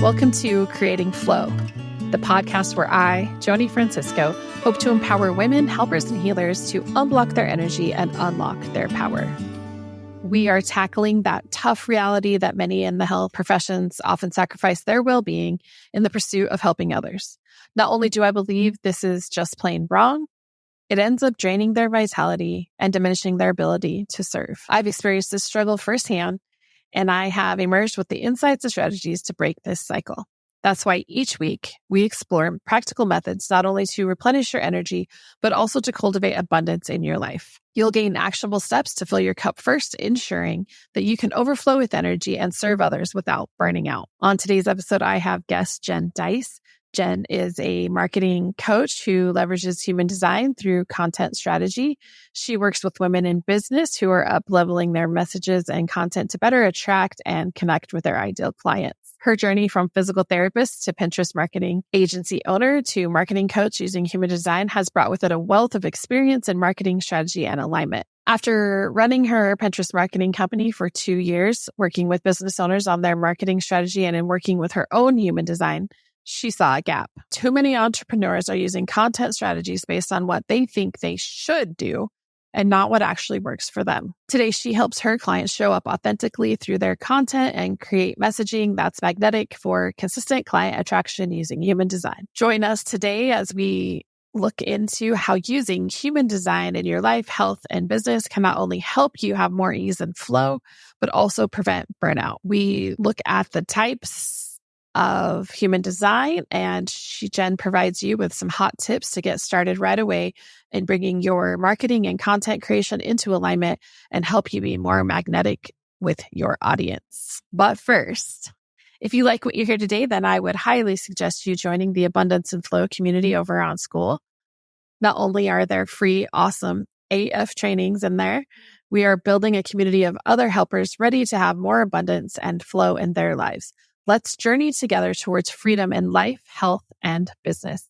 Welcome to Creating Flow, the podcast where I, Joni Francisco, hope to empower women, helpers, and healers to unblock their energy and unlock their power. We are tackling that tough reality that many in the health professions often sacrifice their well-being in the pursuit of helping others. Not only do I believe this is just plain wrong, it ends up draining their vitality and diminishing their ability to serve. I've experienced this struggle firsthand, and I have emerged with the insights and strategies to break this cycle. That's why each week we explore practical methods not only to replenish your energy, but also to cultivate abundance in your life. You'll gain actionable steps to fill your cup first, ensuring that you can overflow with energy and serve others without burning out. On today's episode, I have guest Jen Dys. Jen is a marketing coach who leverages human design through content strategy. She works with women in business who are up-leveling their messages and content to better attract and connect with their ideal clients. Her journey from physical therapist to Pinterest marketing agency owner to marketing coach using human design has brought with it a wealth of experience in marketing strategy and alignment. After running her Pinterest marketing company for 2 years, working with business owners on their marketing strategy and in working with her own human design, she saw a gap. Too many entrepreneurs are using content strategies based on what they think they should do and not what actually works for them. Today, she helps her clients show up authentically through their content and create messaging that's magnetic for consistent client attraction using human design. Join us today as we look into how using human design in your life, health, and business can not only help you have more ease and flow, but also prevent burnout. We look at the types of human design, and Jen provides you with some hot tips to get started right away in bringing your marketing and content creation into alignment and help you be more magnetic with your audience. But first, if you like what you hear today, then I would highly suggest you joining the Abundance and Flow community over on School. Not only are there free, awesome AF trainings in there, we are building a community of other helpers ready to have more abundance and flow in their lives. Let's journey together towards freedom in life, health, and business.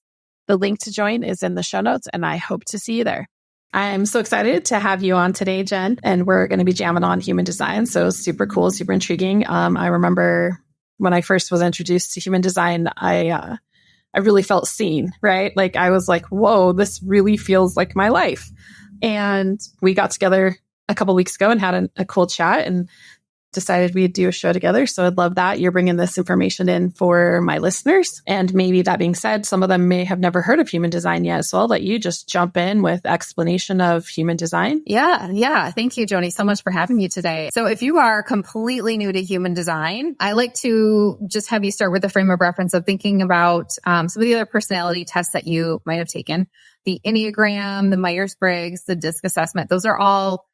The link to join is in the show notes, and I hope to see you there. I'm so excited to have you on today, Jen, and we're going to be jamming on human design. So super cool, super intriguing. I remember when I first was introduced to human design, I really felt seen, right? Like I was like, whoa, this really feels like my life. And we got together a couple weeks ago and had a cool chat and decided we'd do a show together. So I'd love that you're bringing this information in for my listeners. And maybe that being said, some of them may have never heard of human design yet. So I'll let you just jump in with explanation of human design. Yeah. Thank you, Joni, so much for having me today. So if you are completely new to human design, I like to just have you start with the frame of reference of thinking about some of the other personality tests that you might have taken. The Enneagram, the Myers-Briggs, the DISC assessment. Those are all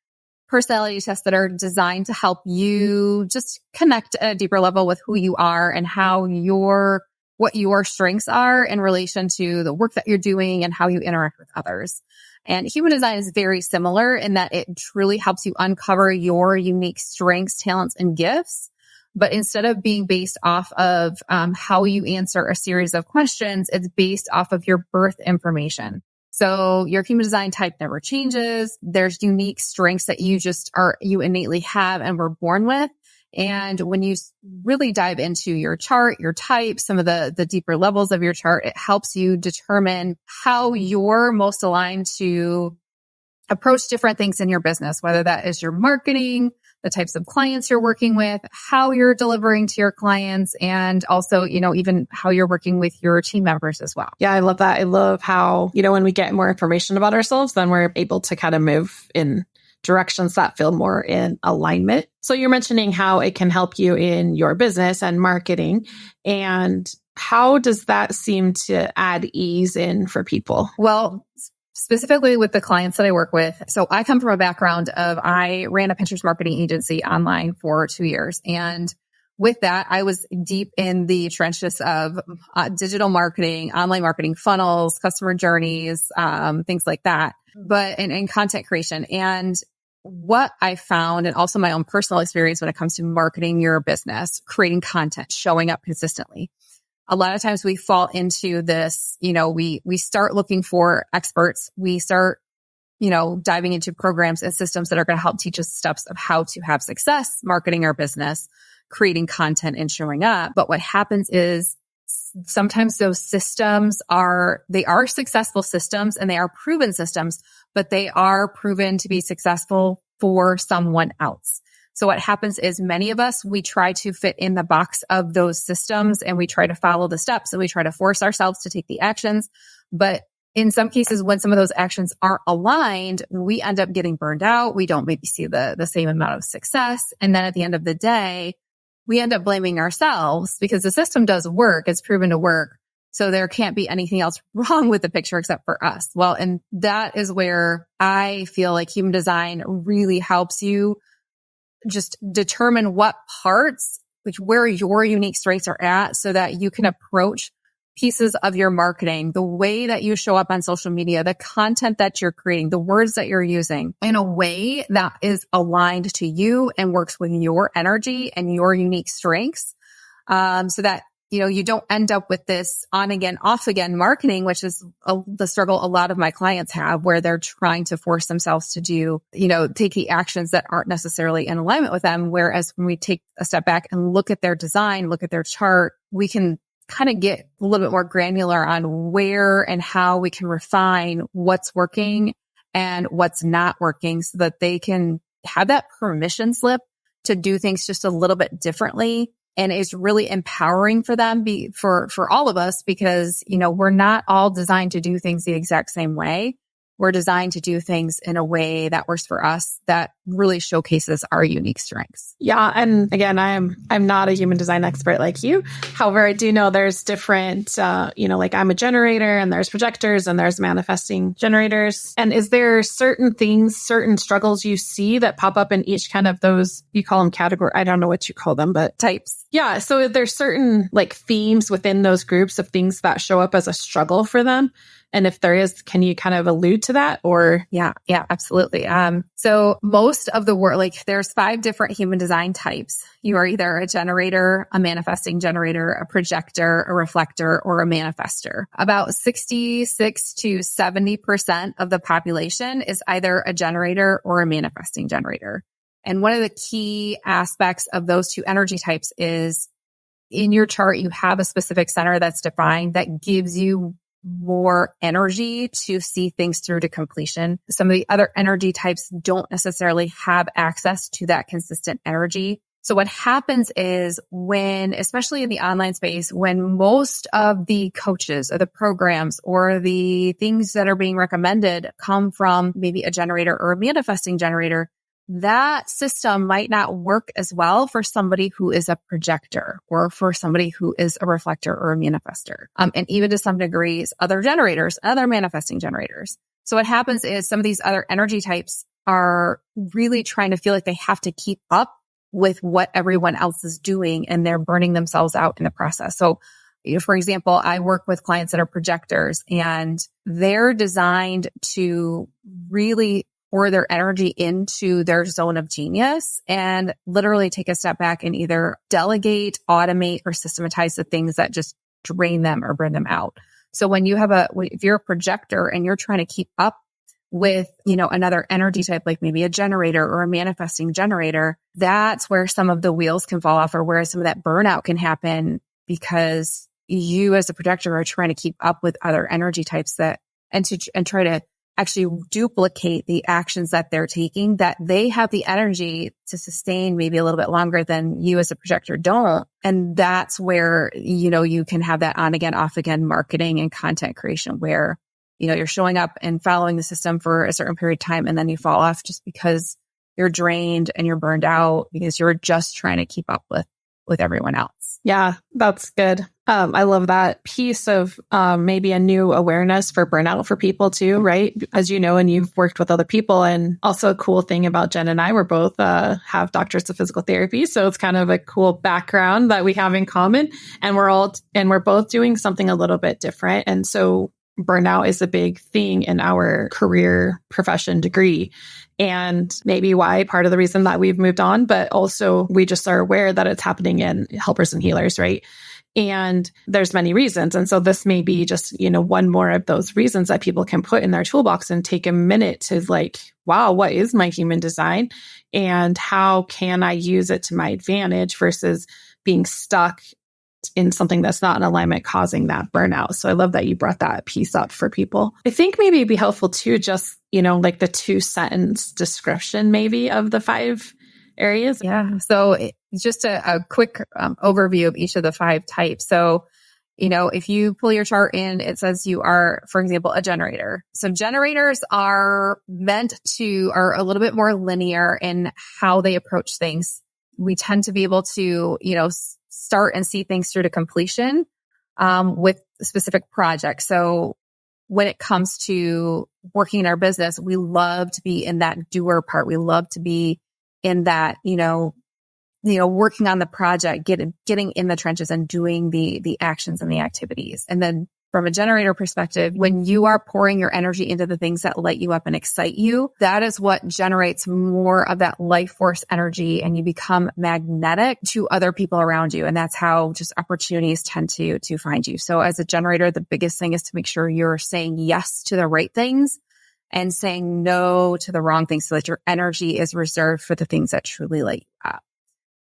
personality tests that are designed to help you just connect at a deeper level with who you are and what your strengths are in relation to the work that you're doing and how you interact with others. And human design is very similar in that it truly helps you uncover your unique strengths, talents, and gifts. But instead of being based off of how you answer a series of questions, it's based off of your birth information. So your human design type never changes. There's unique strengths that you innately have and were born with. And when you really dive into your chart, your type, some of the deeper levels of your chart, it helps you determine how you're most aligned to approach different things in your business, whether that is your marketing, the types of clients you're working with, how you're delivering to your clients, and also, even how you're working with your team members as well. Yeah, I love that. I love how, when we get more information about ourselves, then we're able to kind of move in directions that feel more in alignment. So you're mentioning how it can help you in your business and marketing. And how does that seem to add ease in for people? Well, specifically with the clients that I work with. So I come from a background of I ran a Pinterest marketing agency online for 2 years. And with that, I was deep in the trenches of digital marketing, online marketing funnels, customer journeys, things like that, but in content creation. And what I found, and also my own personal experience when it comes to marketing your business, creating content, showing up consistently. A lot of times we fall into this, we start looking for experts. We start, diving into programs and systems that are going to help teach us steps of how to have success marketing our business. creating content and showing up. But what happens is sometimes those systems they are successful systems and they are proven systems, but they are proven to be successful for someone else. So what happens is many of us, we try to fit in the box of those systems and we try to follow the steps and we try to force ourselves to take the actions. But in some cases, when some of those actions aren't aligned, we end up getting burned out. We don't maybe see the same amount of success. And then at the end of the day, we end up blaming ourselves because the system does work. It's proven to work. So there can't be anything else wrong with the picture except for us. Well, and that is where I feel like human design really helps you just determine what parts, where your unique strengths are at so that you can approach pieces of your marketing, the way that you show up on social media, the content that you're creating, the words that you're using in a way that is aligned to you and works with your energy and your unique strengths. So that, you don't end up with this on again, off again marketing, which is the struggle a lot of my clients have where they're trying to force themselves to do, take the actions that aren't necessarily in alignment with them. Whereas when we take a step back and look at their design, look at their chart, we can kind of get a little bit more granular on where and how we can refine what's working and what's not working so that they can have that permission slip to do things just a little bit differently. And it's really empowering for them, for all of us, because, we're not all designed to do things the exact same way. We're designed to do things in a way that works for us, that really showcases our unique strengths. Yeah. And again, I'm not a human design expert like you. However, I do know there's different, like I'm a generator and there's projectors and there's manifesting generators. And is there certain things, certain struggles you see that pop up in each kind of those, you call them category, I don't know what you call them, but types. Yeah. So there's certain like themes within those groups of things that show up as a struggle for them. And if there is, can you kind of allude to that or? Yeah, absolutely. So most of the work, there's 5 different human design types. You are either a generator, a manifesting generator, a projector, a reflector, or a manifester. About 66 to 70% of the population is either a generator or a manifesting generator. And one of the key aspects of those 2 energy types is in your chart, you have a specific center that's defined that gives you more energy to see things through to completion. Some of the other energy types don't necessarily have access to that consistent energy. So what happens is especially in the online space, when most of the coaches or the programs or the things that are being recommended come from maybe a generator or a manifesting generator, that system might not work as well for somebody who is a projector or for somebody who is a reflector or a manifester. And even to some degrees, other generators, other manifesting generators. So what happens is some of these other energy types are really trying to feel like they have to keep up with what everyone else is doing and they're burning themselves out in the process. So, for example, I work with clients that are projectors and they're designed to really pour their energy into their zone of genius and literally take a step back and either delegate, automate, or systematize the things that just drain them or burn them out. So when you if you're a projector and you're trying to keep up with, another energy type, like maybe a generator or a manifesting generator, that's where some of the wheels can fall off or where some of that burnout can happen because you as a projector are trying to keep up with other energy types and try to actually duplicate the actions that they're taking, that they have the energy to sustain maybe a little bit longer than you as a projector don't. And that's where, you can have that on again, off again marketing and content creation where, you're showing up and following the system for a certain period of time and then you fall off just because you're drained and you're burned out because you're just trying to keep up with everyone else. Yeah, that's good. I love that piece of maybe a new awareness for burnout for people too, right? As you know, and you've worked with other people. And also a cool thing about Jen and I, we're both have doctorates of physical therapy. So it's kind of a cool background that we have in common. And we're both doing something a little bit different. And so burnout is a big thing in our career profession degree. And maybe why part of the reason that we've moved on, but also we just are aware that it's happening in helpers and healers, right? And there's many reasons. And so this may be just, one more of those reasons that people can put in their toolbox and take a minute to like, wow, what is my human design? And how can I use it to my advantage versus being stuck in something that's not in alignment, causing that burnout. So I love that you brought that piece up for people. I think maybe it'd be helpful too, just, like the 2-sentence description maybe of the 5 areas. Yeah. So just a quick overview of each of the 5 types. So, if you pull your chart in, it says you are, for example, a generator. So generators are are a little bit more linear in how they approach things. We tend to be able to, start and see things through to completion with specific projects. So when it comes to working in our business, we love to be in that doer part. We love to be in that, working on the project, getting in the trenches and doing the actions and the activities. And then from a generator perspective, when you are pouring your energy into the things that light you up and excite you, that is what generates more of that life force energy, and you become magnetic to other people around you. And that's how just opportunities tend to find you. So as a generator, the biggest thing is to make sure you're saying yes to the right things and saying no to the wrong things so that your energy is reserved for the things that truly light you up.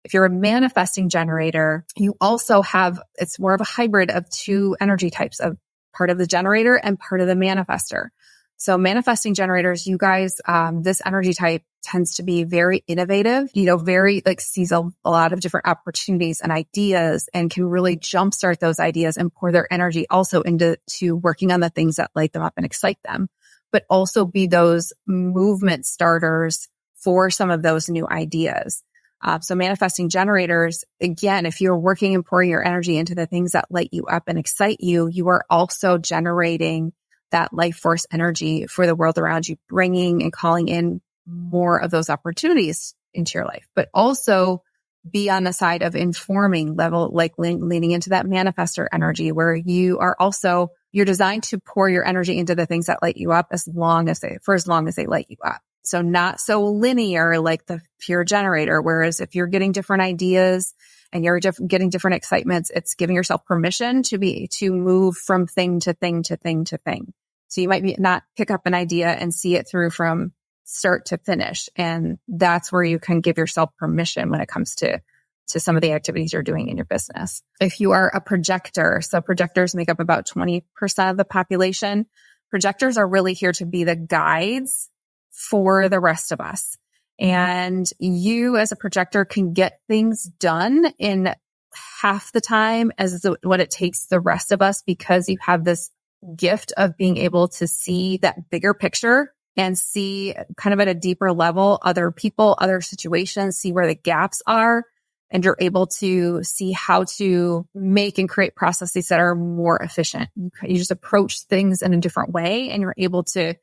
If you're a manifesting generator, you also have, it's more of a hybrid of 2 energy types, of part of the generator and part of the manifester. So manifesting generators, you guys, this energy type tends to be very innovative, very sees a lot of different opportunities and ideas, and can really jumpstart those ideas and pour their energy also into working on the things that light them up and excite them, but also be those movement starters for some of those new ideas. So manifesting generators, again, if you're working and pouring your energy into the things that light you up and excite you, you are also generating that life force energy for the world around you, bringing and calling in more of those opportunities into your life, but also be on the side of informing level, like leaning into that manifestor energy, where you're designed to pour your energy into the things that light you up for as long as they light you up. So not so linear like the pure generator. Whereas if you're getting different ideas and you're getting different excitements, it's giving yourself permission to move from thing to thing to thing to thing. So you might not pick up an idea and see it through from start to finish. And that's where you can give yourself permission when it comes to some of the activities you're doing in your business. If you are a projector, so projectors make up about 20% of the population. Projectors are really here to be the guides for the rest of us. And you as a projector can get things done in half the time as what it takes the rest of us, because you have this gift of being able to see that bigger picture and see kind of at a deeper level, other people, other situations, see where the gaps are. And you're able to see how to make and create processes that are more efficient. You just approach things in a different way, and you're able to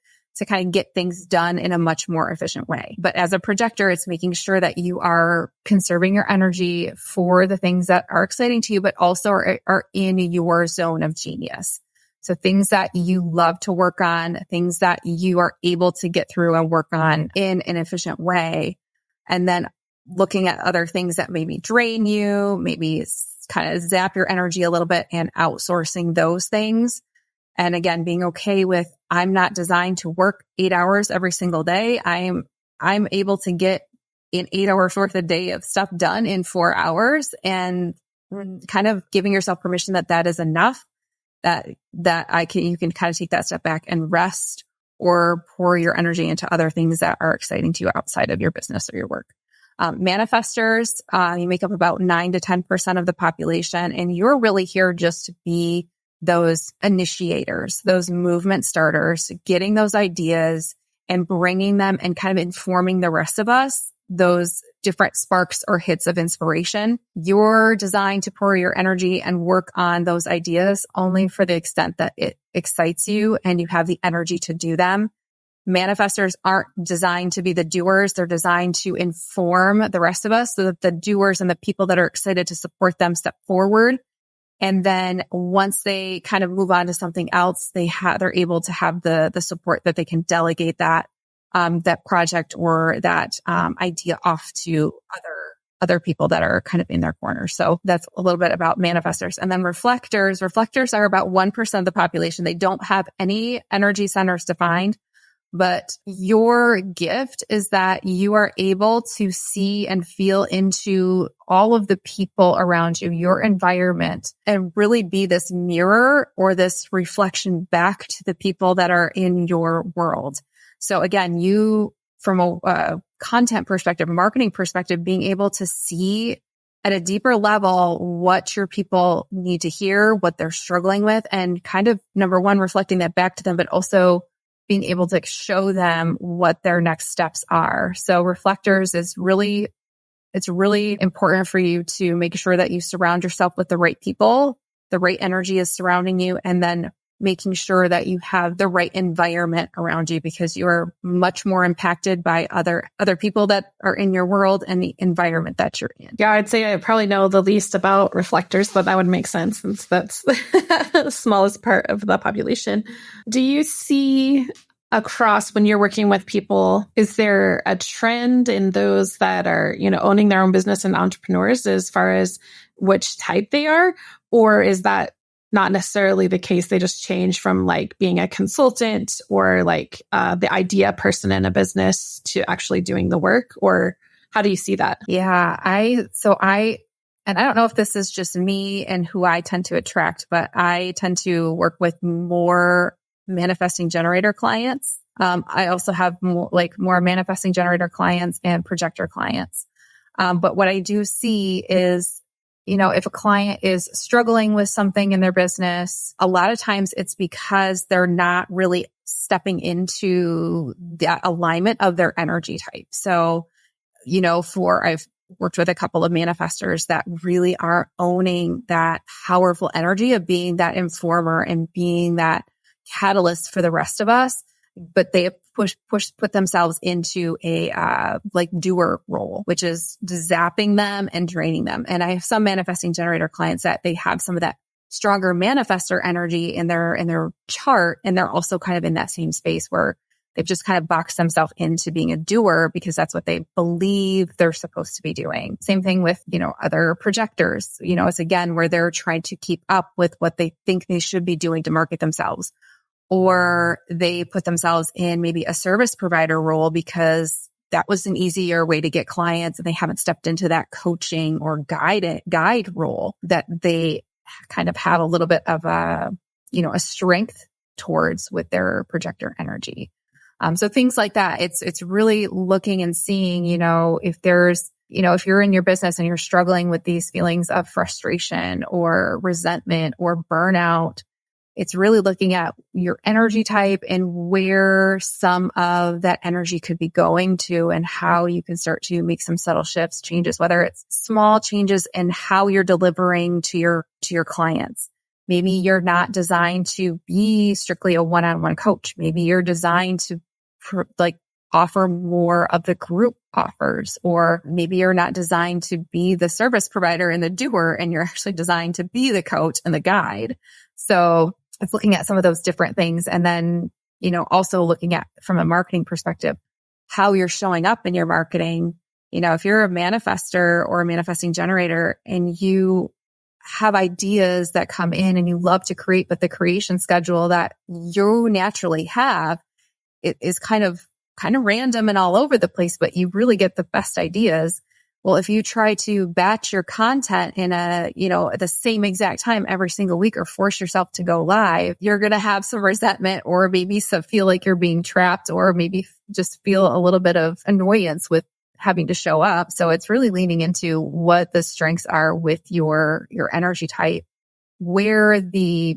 kind of get things done in a much more efficient way. But as a projector, it's making sure that you are conserving your energy for the things that are exciting to you, but also are in your zone of genius. So things that you love to work on, things that you are able to get through and work on in an efficient way. And then looking at other things that maybe drain you, maybe kind of zap your energy a little bit, and outsourcing those things. And again, being okay with, I'm not designed to work 8 hours every single day. I'm able to get an 8 hours worth a day of stuff done in 4 hours, and kind of giving yourself permission that is enough, that you can kind of take that step back and rest, or pour your energy into other things that are exciting to you outside of your business or your work. Manifestors, you make up about 9 to 10% of the population, and you're really here just to be those initiators, those movement starters, getting those ideas and bringing them and kind of informing the rest of us those different sparks or hits of inspiration. You're designed to pour your energy and work on those ideas only for the extent that it excites you and you have the energy to do them. Manifestors aren't designed to be the doers. They're designed to inform the rest of us so that the doers and the people that are excited to support them step forward. And then once they kind of move on to something else, they're able to have the support that they can delegate that project or that idea off to other people that are kind of in their corner. So that's a little bit about manifestors. And then reflectors. Reflectors are about 1% of the population. They don't have any energy centers defined. But your gift is that you are able to see and feel into all of the people around you, your environment, and really be this mirror or this reflection back to the people that are in your world. So again, you, from a content perspective, marketing perspective, being able to see at a deeper level what your people need to hear, what they're struggling with, and kind of, number one, reflecting that back to them, but also being able to show them what their next steps are. So reflectors is really, it's really important for you to make sure that you surround yourself with the right people, the right energy is surrounding you, and then making sure that you have the right environment around you, because you are much more impacted by other people that are in your world and the environment that you're in. Yeah, I'd say I probably know the least about reflectors, but that would make sense since that's the smallest part of the population. Do you see across, when you're working with people, is there a trend in those that are, owning their own business and entrepreneurs as far as which type they are? Or is that not necessarily the case? They just change from like being a consultant or like the idea person in a business to actually doing the work? Or how do you see that? Yeah, and I don't know if this is just me and who I tend to attract, but I tend to work with more manifesting generator clients. I also have more manifesting generator clients and projector clients. But what I do see is, if a client is struggling with something in their business, a lot of times it's because they're not really stepping into that alignment of their energy type. So, I've worked with a couple of manifestors that really are owning that powerful energy of being that informer and being that catalyst for the rest of us, but they put themselves into a doer role, which is zapping them and draining them. And I have some manifesting generator clients that they have some of that stronger manifestor energy in their chart, and they're also kind of in that same space where they've just kind of boxed themselves into being a doer because that's what they believe they're supposed to be doing. Same thing with, other projectors. It's again where they're trying to keep up with what they think they should be doing to market themselves. Or they put themselves in maybe a service provider role because that was an easier way to get clients, and they haven't stepped into that coaching or guide role that they kind of have a little bit of a strength towards with their projector energy. So things like that. It's really looking and seeing, if there's, if you're in your business and you're struggling with these feelings of frustration or resentment or burnout, it's really looking at your energy type and where some of that energy could be going to and how you can start to make some subtle shifts, changes, whether it's small changes in how you're delivering to your clients. Maybe you're not designed to be strictly a one-on-one coach. Maybe you're designed to offer more of the group offers, or maybe you're not designed to be the service provider and the doer, and you're actually designed to be the coach and the guide. So it's looking at some of those different things. And then, also looking at from a marketing perspective, how you're showing up in your marketing. If you're a manifestor or a manifesting generator and you have ideas that come in and you love to create, but the creation schedule that you naturally have, it is kind of random and all over the place, but you really get the best ideas. Well, if you try to batch your content in at the same exact time every single week, or force yourself to go live, you're going to have some resentment, or maybe feel like you're being trapped, or maybe just feel a little bit of annoyance with having to show up. So it's really leaning into what the strengths are with your energy type, where the,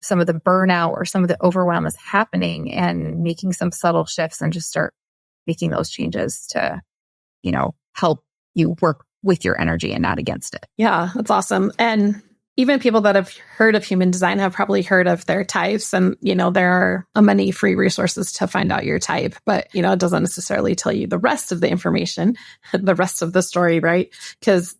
some of the burnout or some of the overwhelm is happening, and making some subtle shifts and just start making those changes to, help you work with your energy and not against it. Yeah, that's awesome. And even people that have heard of human design have probably heard of their types. And, there are many free resources to find out your type, but, it doesn't necessarily tell you the rest of the information, the rest of the story, right? Because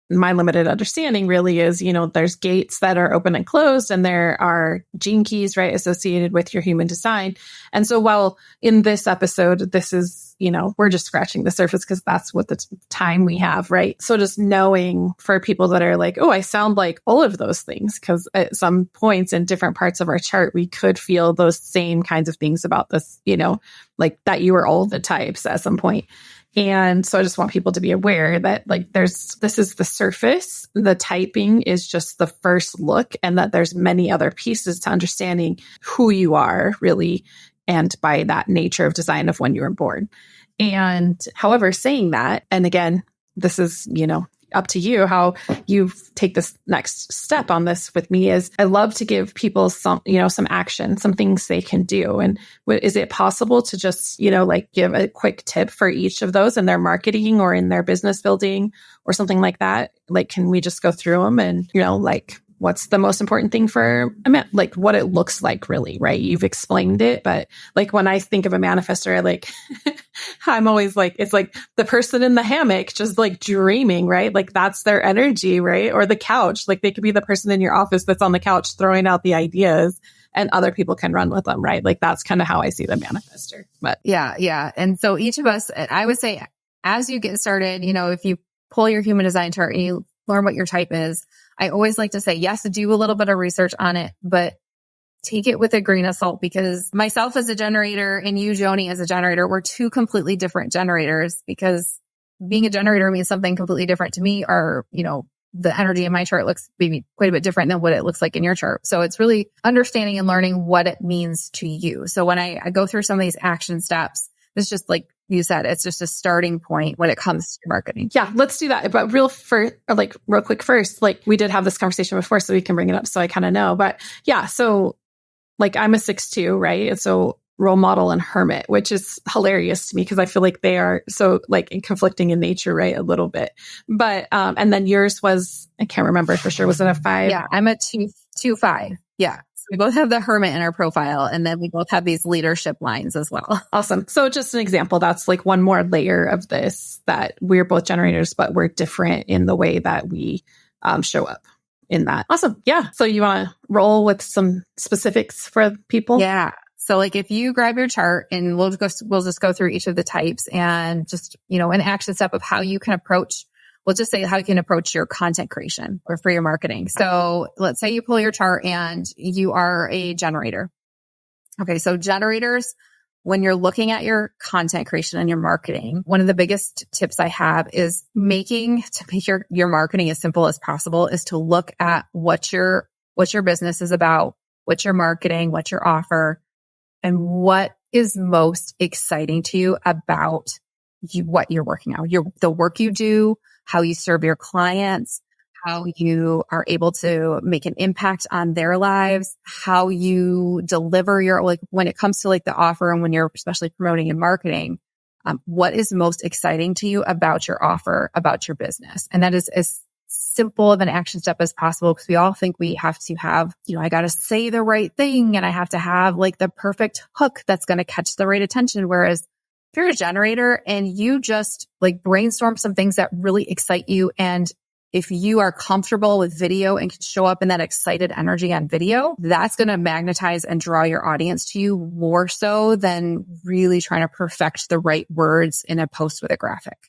my limited understanding really is, there's gates that are open and closed, and there are gene keys, right, associated with your human design. And so while in this episode, this is, we're just scratching the surface because that's what the time we have, right? So just knowing for people that are like, oh, I sound like all of those things, because at some points in different parts of our chart, we could feel those same kinds of things about this, like that you were all the types at some point. And so I just want people to be aware that like this is the surface, the typing is just the first look, and that there's many other pieces to understanding who you are really, and by that nature of design of when you were born. And however, saying that, and again, this is, up to you how you take this next step on this with me, is I love to give people some action, some things they can do. And is it possible to just, like give a quick tip for each of those in their marketing or in their business building or something like that? Like, can we just go through them and, like, what's the most important thing for like what it looks like really, right? You've explained it, but like when I think of a manifestor, like I'm always like, it's like the person in the hammock just like dreaming, right? Like that's their energy, right? Or the couch, like they could be the person in your office that's on the couch throwing out the ideas and other people can run with them, right? Like that's kind of how I see the manifestor. But yeah. And so each of us, I would say as you get started, if you pull your human design chart and you learn what your type is, I always like to say, yes, do a little bit of research on it, but take it with a grain of salt, because myself as a generator and you, Joni, as a generator, we're two completely different generators, because being a generator means something completely different to me, or, the energy in my chart looks maybe quite a bit different than what it looks like in your chart. So it's really understanding and learning what it means to you. So when I go through some of these action steps, it's just like you said, it's just a starting point when it comes to marketing. Yeah, let's do that. But real quick first, like we did have this conversation before, so we can bring it up so I kind of know. But yeah, so like I'm a 6'2", right? And so role model and hermit, which is hilarious to me because I feel like they are so like conflicting in nature, right? A little bit. But and then yours was, I can't remember for sure. Was it a 5? Yeah, I'm a 2-5. Yeah. We both have the hermit in our profile, and then we both have these leadership lines as well. Awesome. So just an example, that's like one more layer of this, that we're both generators, but we're different in the way that we show up in that. Awesome. Yeah. So you want to roll with some specifics for people? Yeah. So like if you grab your chart, and we'll just go through each of the types and just, an action step of how you can approach, we'll just say how you can approach your content creation or for your marketing. So let's say you pull your chart and you are a generator. Okay. So generators, when you're looking at your content creation and your marketing, one of the biggest tips I have is to make your marketing as simple as possible, is to look at what your business is about, what your marketing, what your offer, and what is most exciting to you about what you're working on, the work you do, how you serve your clients, how you are able to make an impact on their lives, how you deliver when it comes to like the offer, and when you're especially promoting and marketing, what is most exciting to you about your offer, about your business. And that is as simple of an action step as possible, because we all think we have to have, I got to say the right thing, and I have to have like the perfect hook that's going to catch the right attention. Whereas if you're a generator and you just like brainstorm some things that really excite you, and if you are comfortable with video and can show up in that excited energy on video, that's going to magnetize and draw your audience to you more so than really trying to perfect the right words in a post with a graphic.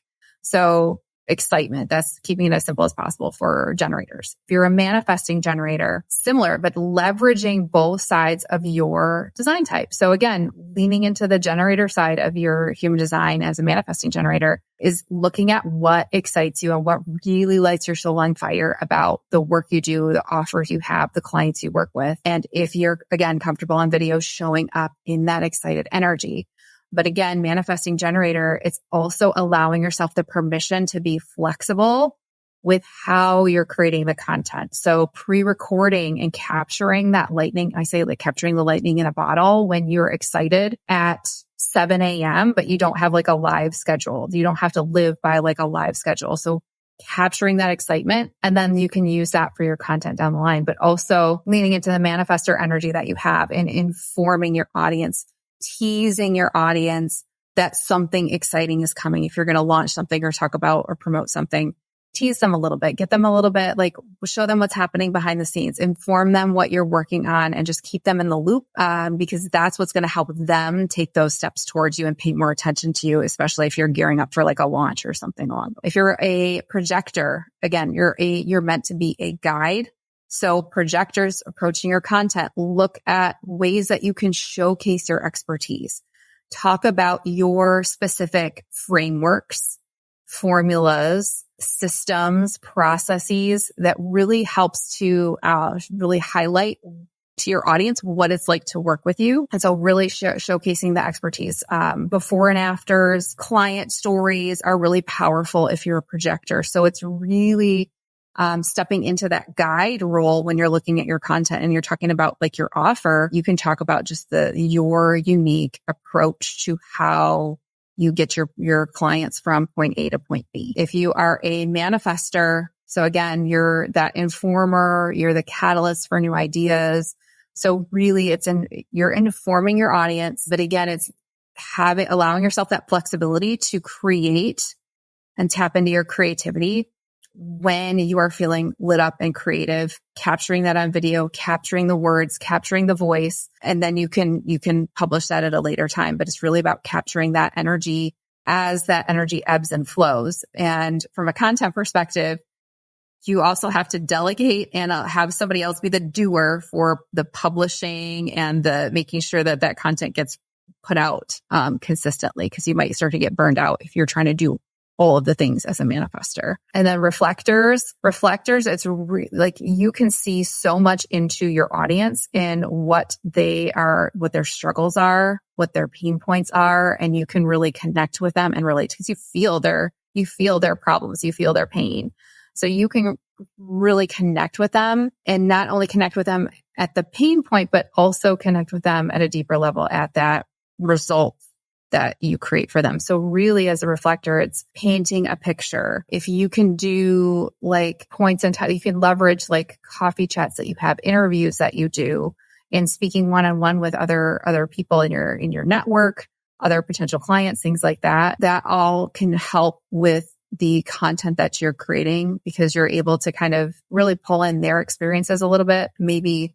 So excitement, that's keeping it as simple as possible for generators. If you're a manifesting generator, similar, but leveraging both sides of your design type. So again, leaning into the generator side of your human design as a manifesting generator is looking at what excites you and what really lights your soul on fire about the work you do, the offers you have, the clients you work with. And if you're, again, comfortable on video, showing up in that excited energy. But again, manifesting generator, it's also allowing yourself the permission to be flexible with how you're creating the content. So pre-recording and capturing that lightning, I say like capturing the lightning in a bottle when you're excited at 7 a.m., but you don't have like a live schedule. You don't have to live by like a live schedule. So capturing that excitement, and then you can use that for your content down the line, but also leaning into the manifestor energy that you have and informing your audience, teasing your audience that something exciting is coming. If you're going to launch something or talk about or promote something, tease them a little bit, get them a little bit, like show them what's happening behind the scenes, inform them what you're working on, and just keep them in the loop, because that's what's going to help them take those steps towards you and pay more attention to you, especially if you're gearing up for like a launch or something along. If you're a projector, again, you're meant to be a guide. So projectors approaching your content, look at ways that you can showcase your expertise. Talk about your specific frameworks, formulas, systems, processes that really helps to really highlight to your audience what it's like to work with you. And so really showcasing the expertise. Before and afters, client stories are really powerful if you're a projector. So it's really stepping into that guide role when you're looking at your content and you're talking about like your offer. You can talk about just your unique approach to how you get your clients from point A to point B. If you are a manifester, so again, you're that informer, you're the catalyst for new ideas. So really you're informing your audience, but again, it's allowing yourself that flexibility to create and tap into your creativity when you are feeling lit up and creative, capturing that on video, capturing the words, capturing the voice, and then you can publish that at a later time. But it's really about capturing that energy as that energy ebbs and flows. And from a content perspective, you also have to delegate and have somebody else be the doer for the publishing and the making sure that that content gets put out consistently, because you might start to get burned out if you're trying to do all of the things as a manifester. And then reflectors, it's like you can see so much into your audience and what their struggles are, what their pain points are, and you can really connect with them and relate, because you feel their problems, you feel their pain. So you can really connect with them, and not only connect with them at the pain point, but also connect with them at a deeper level at that result that you create for them. So really, as a reflector, it's painting a picture. If you can do like points in time, you can leverage like coffee chats that you have, interviews that you do, and speaking one-on-one with other people in your network, other potential clients, things like that. That all can help with the content that you're creating, because you're able to kind of really pull in their experiences a little bit, maybe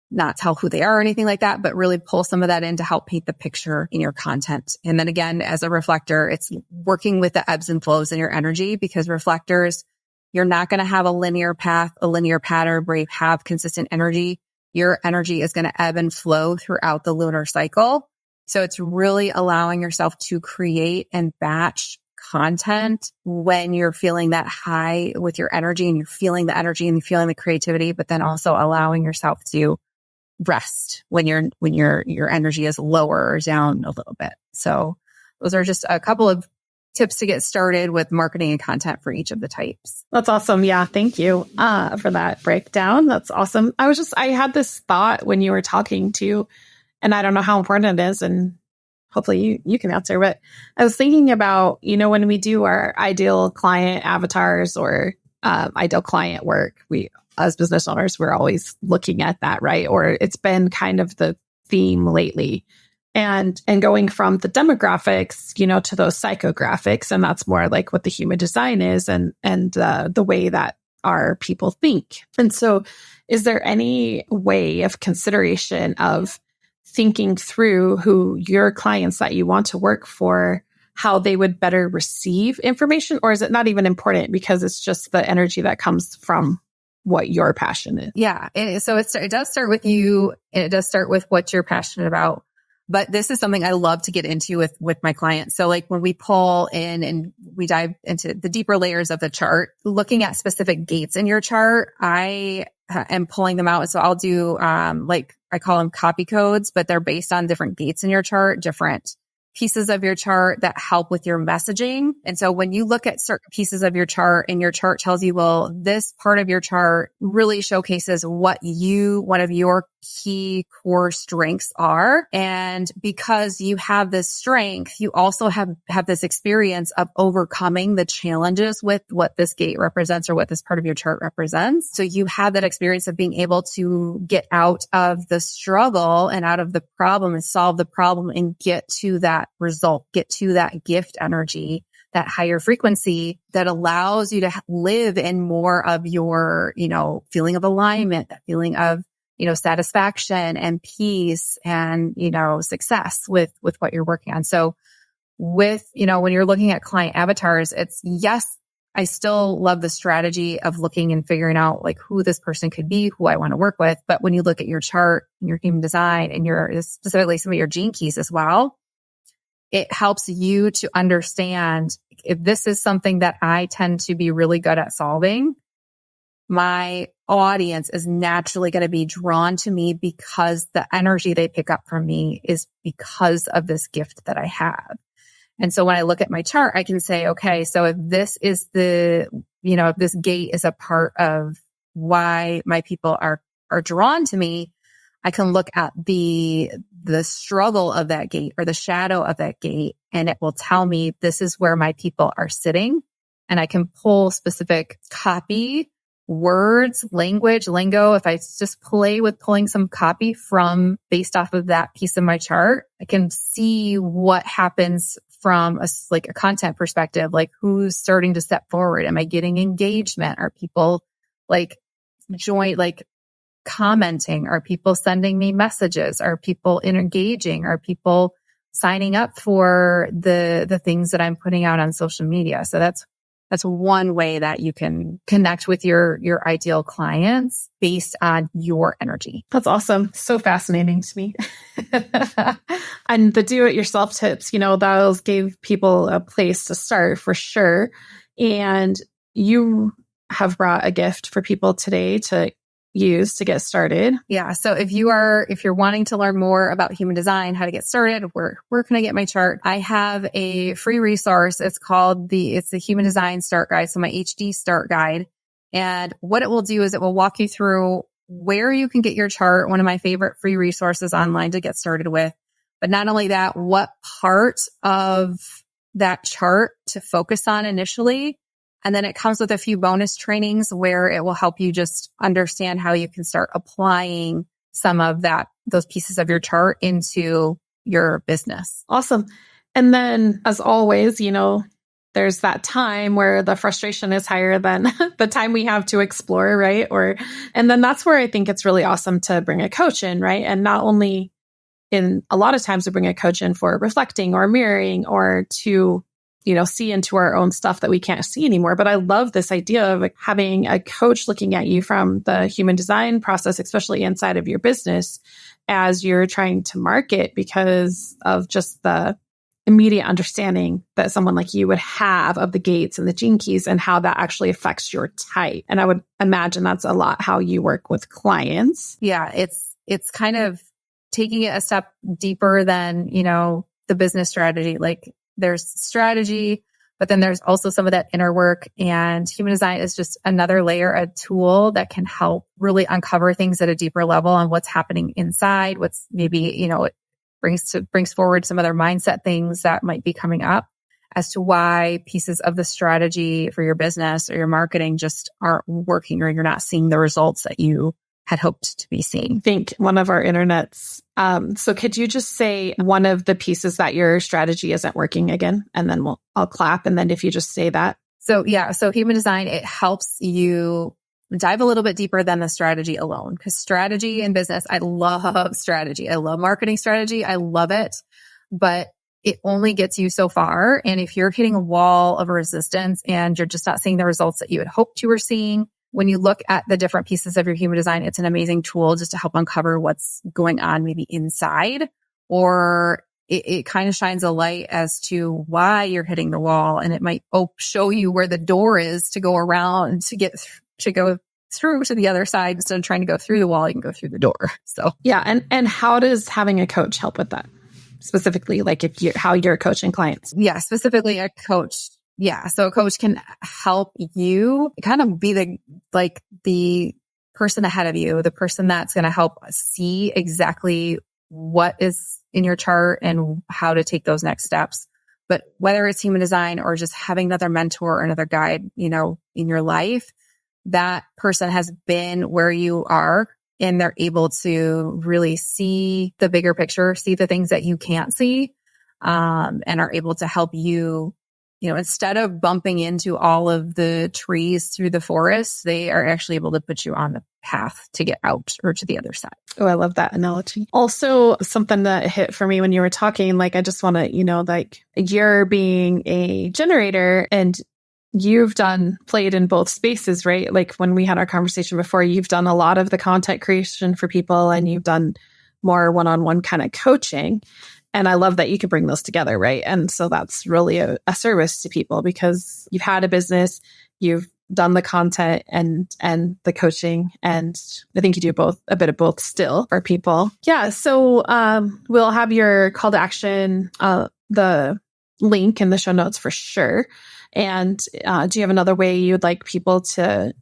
not tell who they are or anything like that, but really pull some of that in to help paint the picture in your content. And then again, as a reflector, it's working with the ebbs and flows in your energy, because reflectors, you're not going to have a linear path, a linear pattern where you have consistent energy. Your energy is going to ebb and flow throughout the lunar cycle. So it's really allowing yourself to create and batch content when you're feeling that high with your energy, and you're feeling the energy and you're feeling the creativity, but then also allowing yourself to rest when your energy is lower or down a little bit. So those are just a couple of tips to get started with marketing and content for each of the types. That's awesome. Yeah. Thank you for that breakdown. That's awesome. I had this thought when you were talking to, and I don't know how important it is, and hopefully you can answer, but I was thinking about, when we do our ideal client avatars or ideal client work, we, as business owners, we're always looking at that, right? Or it's been kind of the theme lately. And going from the demographics, to those psychographics, and that's more like what the human design is, and the way that our people think. And so is there any way of consideration of thinking through who your clients that you want to work for, how they would better receive information? Or is it not even important because it's just the energy that comes from what your passion is? Yeah. So it does start with you, and it does start with what you're passionate about. But this is something I love to get into with my clients. So like when we pull in and we dive into the deeper layers of the chart, looking at specific gates in your chart, I am pulling them out. So I'll do, I call them copy codes, but they're based on different gates in your chart, different pieces of your chart that help with your messaging. And so when you look at certain pieces of your chart and your chart tells you, well, this part of your chart really showcases what one of your key core strengths are. And because you have this strength, you also have this experience of overcoming the challenges with what this gate represents or what this part of your chart represents. So you have that experience of being able to get out of the struggle and out of the problem and solve the problem and get to that result, get to that gift energy that higher frequency that allows you to live in more of your, feeling of alignment, that feeling of, satisfaction and peace and, success with what you're working on. So with, when you're looking at client avatars, it's yes, I still love the strategy of looking and figuring out like who this person could be, who I want to work with. But when you look at your chart, your human design, and your specifically some of your gene keys as well, it helps you to understand if this is something that I tend to be really good at solving, my audience is naturally going to be drawn to me because the energy they pick up from me is because of this gift that I have. And so when I look at my chart, I can say, okay, so if this is if this gate is a part of why my people are drawn to me, I can look at the struggle of that gate or the shadow of that gate, and it will tell me this is where my people are sitting. And I can pull specific copy, words, language, lingo. If I just play with pulling some copy from based off of that piece of my chart, I can see what happens from a content perspective, like who's starting to step forward. Am I getting engagement? Are people commenting? Are people sending me messages? Are people engaging? Are people signing up for the things that I'm putting out on social media? So that's one way that you can connect with your ideal clients based on your energy. That's awesome. So fascinating to me. And the do-it-yourself tips, those gave people a place to start for sure. And you have brought a gift for people today to use to get started. Yeah. So if you're wanting to learn more about human design, how to get started, where can I get my chart? I have a free resource. It's the Human Design Start Guide. So my HD Start Guide. And what it will do is it will walk you through where you can get your chart. One of my favorite free resources online to get started with. But not only that, what part of that chart to focus on initially. And then it comes with a few bonus trainings where it will help you just understand how you can start applying some of those pieces of your chart into your business. Awesome. And then as always, there's that time where the frustration is higher than the time we have to explore, right? And then that's where I think it's really awesome to bring a coach in, right? And not only a lot of times we bring a coach in for reflecting or mirroring or to see into our own stuff that we can't see anymore. But I love this idea of having a coach looking at you from the human design process, especially inside of your business as you're trying to market because of just the immediate understanding that someone like you would have of the gates and the gene keys and how that actually affects your type. And I would imagine that's a lot how you work with clients. Yeah, it's kind of taking it a step deeper than, the business strategy. Like there's strategy, but then there's also some of that inner work, and human design is just another layer, a tool that can help really uncover things at a deeper level on what's happening inside, what's maybe, it brings forward some other mindset things that might be coming up as to why pieces of the strategy for your business or your marketing just aren't working, or you're not seeing the results that you had hoped to be seeing. I think one of our internets. So could you just say one of the pieces that your strategy isn't working again? And then I'll clap. And then if you just say that. So human design, it helps you dive a little bit deeper than the strategy alone. Because strategy in business, I love strategy. I love marketing strategy. I love it. But it only gets you so far. And if you're hitting a wall of resistance and you're just not seeing the results that you had hoped you were seeing, when you look at the different pieces of your human design, it's an amazing tool just to help uncover what's going on maybe inside, or it kind of shines a light as to why you're hitting the wall. And it might show you where the door is to go around to go through to the other side. Instead of trying to go through the wall, you can go through the door. So yeah. And how does having a coach help with that? Specifically, like how you're coaching clients? Yeah, specifically a coach. Yeah. So a coach can help you kind of be the person ahead of you, the person that's going to help see exactly what is in your chart and how to take those next steps. But whether it's human design or just having another mentor or another guide, in your life, that person has been where you are, and they're able to really see the bigger picture, see the things that you can't see, and are able to help you instead of bumping into all of the trees through the forest, they are actually able to put you on the path to get out or to the other side. Oh, I love that analogy. Also, something that hit for me when you were talking, like, I just want to, like, you're being a generator and you've played in both spaces, right? Like when we had our conversation before, you've done a lot of the content creation for people and you've done more one-on-one kind of coaching. And I love that you can bring those together, right? And so that's really a service to people because you've had a business, you've done the content and the coaching. And I think you do a bit of both still for people. Yeah. So we'll have your call to action, the link in the show notes for sure. And do you have another way you'd like people to,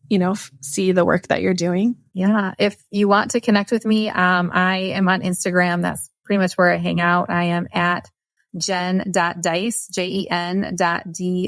see the work that you're doing? Yeah. If you want to connect with me, I am on Instagram. That's pretty much where I hang out. I am at Jen.Dys, Jen.Dys.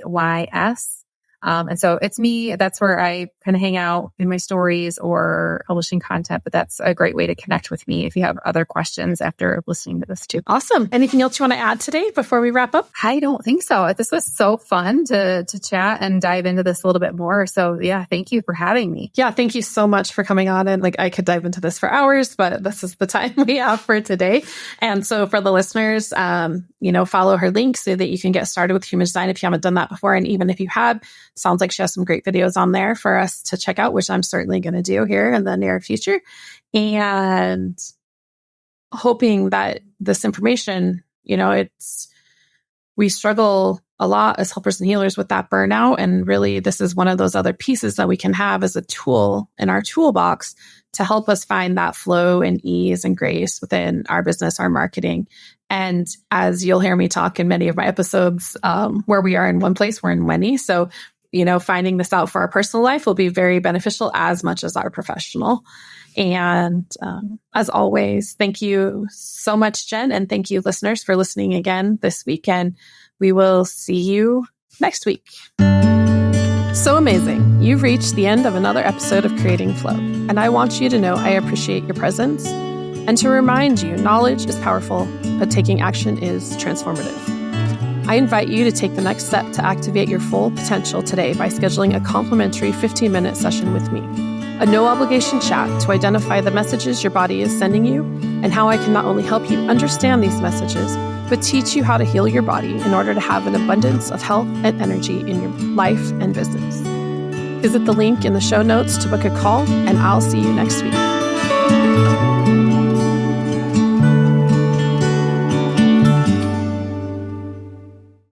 And so it's me. That's where I kind of hang out in my stories or publishing content, but that's a great way to connect with me if you have other questions after listening to this too. Awesome. Anything else you want to add today before we wrap up? I don't think so. This was so fun to chat and dive into this a little bit more. So yeah, thank you for having me. Yeah. Thank you so much for coming on. And like, I could dive into this for hours, but this is the time we have for today. And so for the listeners, follow her link so that you can get started with human design if you haven't done that before. And even if you have, sounds like she has some great videos on there for us to check out, which I'm certainly going to do here in the near future. And hoping that this information, we struggle a lot as helpers and healers with that burnout. And really, this is one of those other pieces that we can have as a tool in our toolbox to help us find that flow and ease and grace within our business, our marketing. And as you'll hear me talk in many of my episodes, where we are in one place, we're in many. So, finding this out for our personal life will be very beneficial as much as our professional. And as always, thank you so much, Jen. And thank you, listeners, for listening again this weekend. We will see you next week. So amazing. You've reached the end of another episode of Creating Flow. And I want you to know I appreciate your presence and to remind you, knowledge is powerful, but taking action is transformative. I invite you to take the next step to activate your full potential today by scheduling a complimentary 15-minute session with me. A no-obligation chat to identify the messages your body is sending you and how I can not only help you understand these messages, but teach you how to heal your body in order to have an abundance of health and energy in your life and business. Visit the link in the show notes to book a call, and I'll see you next week.